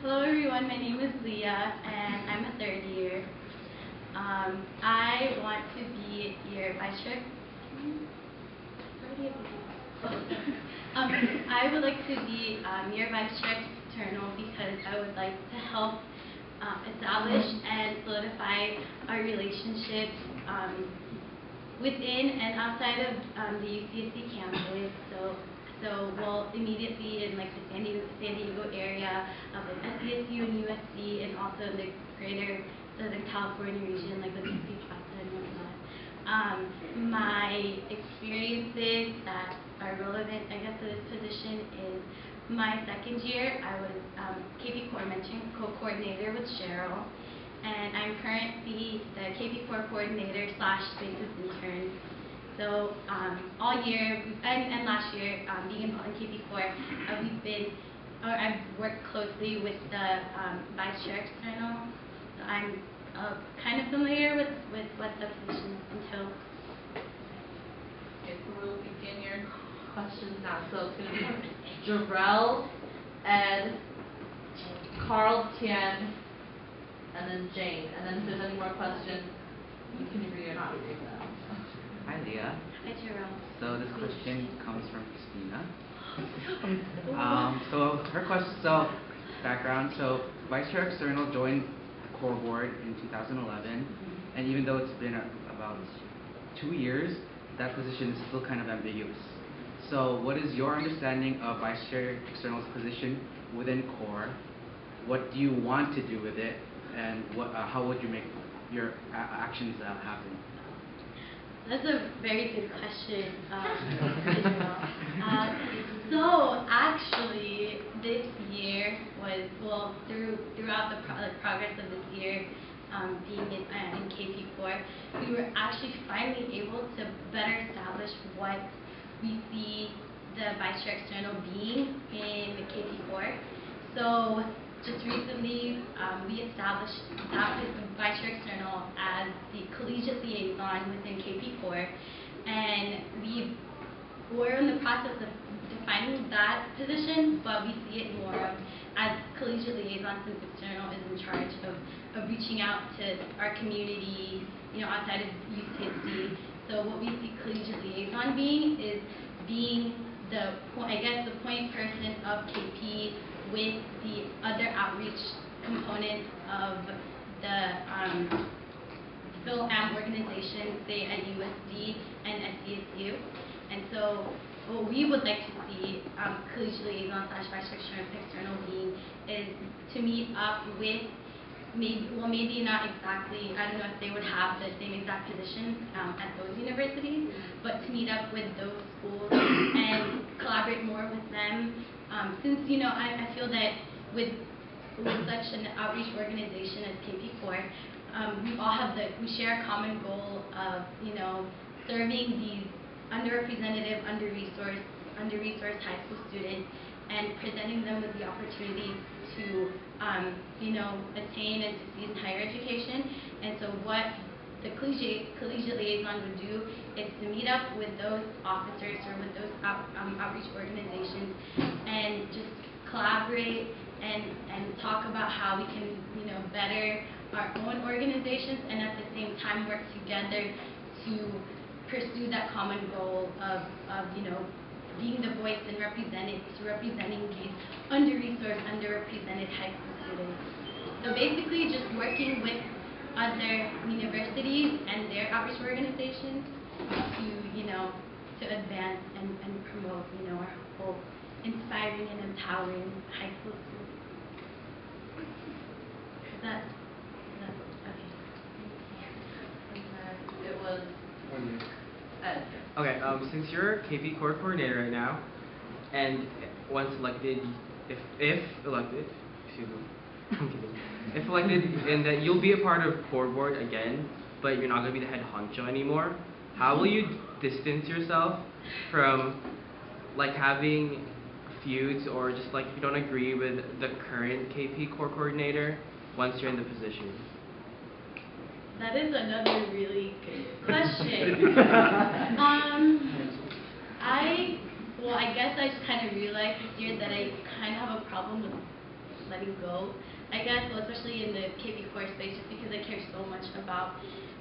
Hello everyone, my name is Leah and I'm a third year. I want to be your vice chair. I would like to be your vice chair external because I would like to help establish and solidify our relationships within and outside of the UCSC campus. So well, immediately in like the San Diego area of like SDSU and USC, and also in the greater Southern California region, like the DC Plaza and whatnot. My experiences that are relevant, I guess, to this position is my second year. I was KP Core mentoring co-coordinator with Cheryl, and I'm currently the KP Core coordinator / spaces intern. So all year and last year, being involved in KP Core, I've worked closely with the vice chair external. So I'm kind of familiar with what the position entails. Okay, so we'll begin your questions now. So it's going to be Jarrell, Ed, Carl, Tian, and then Jane. And then if there's any more questions, you can agree or not agree with them. Hi, Leah. Hi, Jerome. So this question comes from Christina. Background. So Vice Chair External joined the core board in 2011, and even though it's been about 2 years, that position is still kind of ambiguous. So what is your understanding of Vice Chair External's position within core? What do you want to do with it, and how would you make your actions happen? That's a very good question. So actually, this year was, well, throughout the progress of this year, being in KP4, we were actually finally able to better establish what we see the vice chair external being in KP4. So just recently, we established the vice chair external as the collegiate liaison within KP Core, and we're in the process of defining that position, but we see it more of as collegiate liaison, since external is in charge of reaching out to our community, outside of UCSC. So what we see collegiate liaison being is being the point person of KP with the other outreach components of the PhilAm organizations, say at USD and SDSU. And so what we would like to see collegiate liaison / vice external being is to meet up with maybe not exactly, I don't know if they would have the same exact position at those universities, but to meet up with those schools and collaborate more with them. Since, I feel that with such an outreach organization as KP Core, we share a common goal of, serving these underrepresented, under-resourced high school students and presenting them with the opportunity to, attain and succeed in higher education. And so what the collegiate liaison would do is to meet up with those officers or with those outreach organizations and just collaborate and talk about how we can, better our own organizations, and at the same time work together to pursue that common goal of being the voice and representing these under-resourced, underrepresented high school students. So basically just working with other universities and their outreach organizations to advance and promote, our whole inspiring and empowering high school students. Is that okay? And it was Ed. Okay, since you're KP Core coordinator right now, and once elected, if elected, excuse me, I'm kidding. If elected, and that you'll be a part of core board again, but you're not going to be the head honcho anymore, how will you distance yourself from having feuds, or just if you don't agree with the current KP Core coordinator once you're in the position? That is another really good question. I guess I just kind of realized this year that I kind of have a problem with letting go, I guess, well, especially in the KP core space, just because I care so much about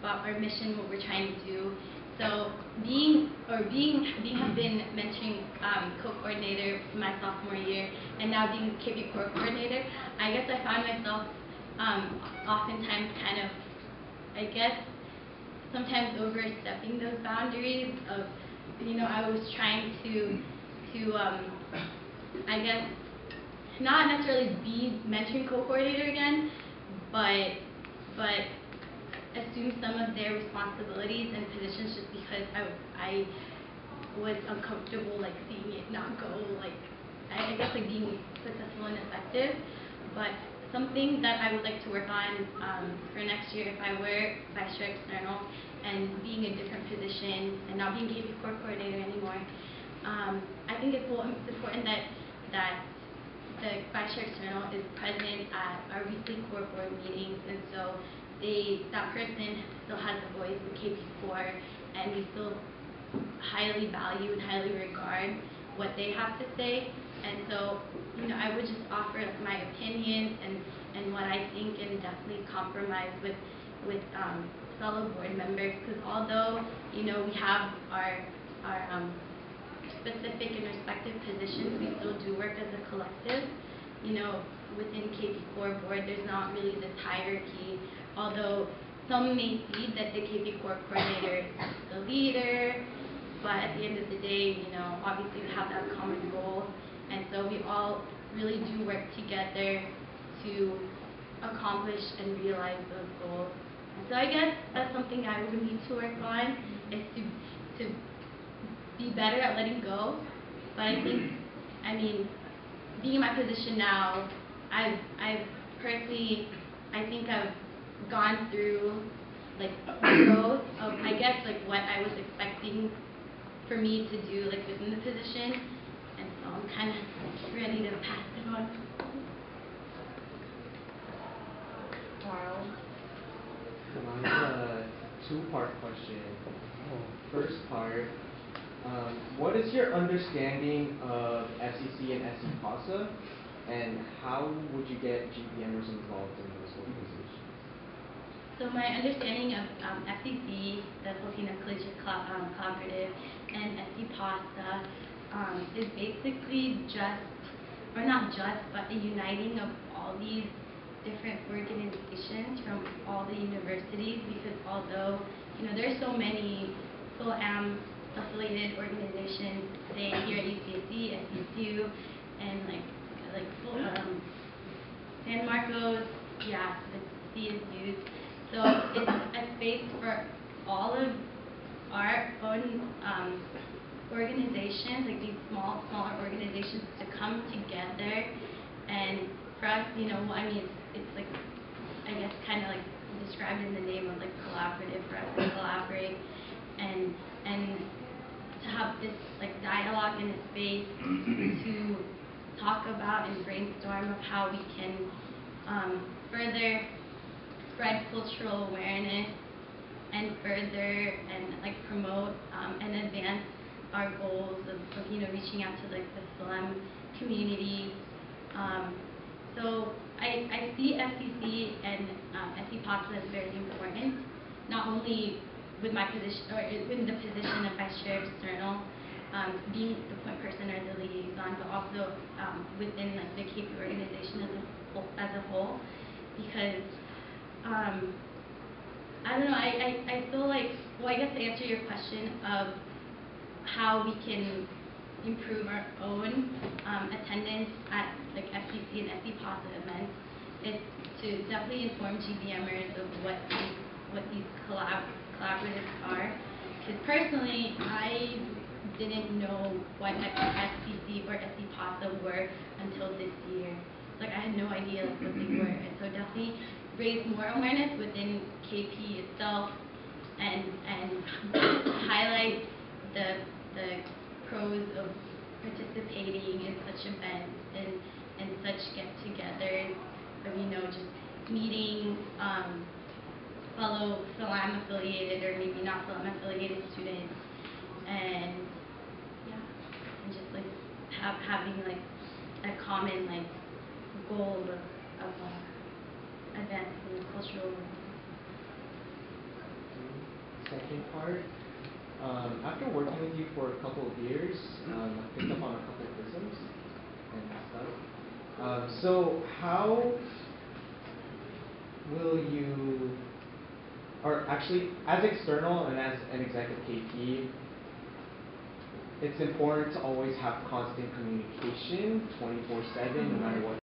our mission, what we're trying to do. So have been mentoring co-coordinator my sophomore year, and now being KP core coordinator, I guess I found myself oftentimes kind of, I guess, sometimes overstepping those boundaries of, I was trying to I guess, not necessarily be mentoring co-coordinator again, but assume some of their responsibilities and positions just because I was uncomfortable like seeing it not go like I guess like being successful and effective. But something that I would like to work on for next year if I were vice chair external and being a different position and not being KP core coordinator anymore, I think it's important that the vice chair external is present at our weekly core board meetings, and so that person still has a voice in KP core, and we still highly value and highly regard what they have to say. And so, I would just offer my opinions and what I think, and definitely compromise with fellow board members, because although we have our specific and respective positions, we still do work as a collective. Within KP core board, there's not really this hierarchy, although some may see that the KP core coordinator is the leader, but at the end of the day, obviously we have that common goal, and so we all really do work together to accomplish and realize those goals. And so I guess that's something I would need to work on, is to be better at letting go. But I think, being in my position now, I've personally, I think I've gone through like growth of, I guess, like what I was expecting for me to do like within the position, and so I'm kind of ready to pass it on. Carl? Mine's a two-part question. First part, what is your understanding of FCC and SC-PASA, and how would you get GPMers involved in this organization? So my understanding of FCC, the Filipino Collegiate Collaborative, and SC-PASA is basically just, or not just, but a uniting of all these different organizations from all the universities, because although there's so many Phil-Am affiliated organizations, say here at UCSC, SCSU, and like San Marcos, yeah, the CSUs. So it's a space for all of our own organizations, like these smaller organizations, to come together. And for us, it's like, I guess, kind of like described in the name of like collaborative, for us to collaborate and to have this like dialogue in a space to talk about and brainstorm of how we can further spread cultural awareness and further and like promote and advance our goals of reaching out to like the Phil-Am community. So I see FCC and SC-PASA as very important, not only with my position or in the position of vice chair external, being the point person or the liaison, but also within like the KP organization as a whole, because I don't know, I feel like, well, I guess to answer your question of how we can improve our own attendance at like FCC and SC-PASA events is to definitely inform GBMers of what these collaboratives are. Because personally, I didn't know what FCC or SC-PASA were until this year. Like I had no idea like, what they were, and so definitely raise more awareness within KP itself, and highlight the pros of participating in such events and such get-togethers of just meeting fellow Phil-Am affiliated or maybe not Phil-Am affiliated students, and yeah, and just like having like a common like goal of advancing the cultural. Second part, after working with you for a couple of years, I picked up on a couple of prisms and stuff. So how will you, or actually, as external and as an executive KP, it's important to always have constant communication 24/7, no matter what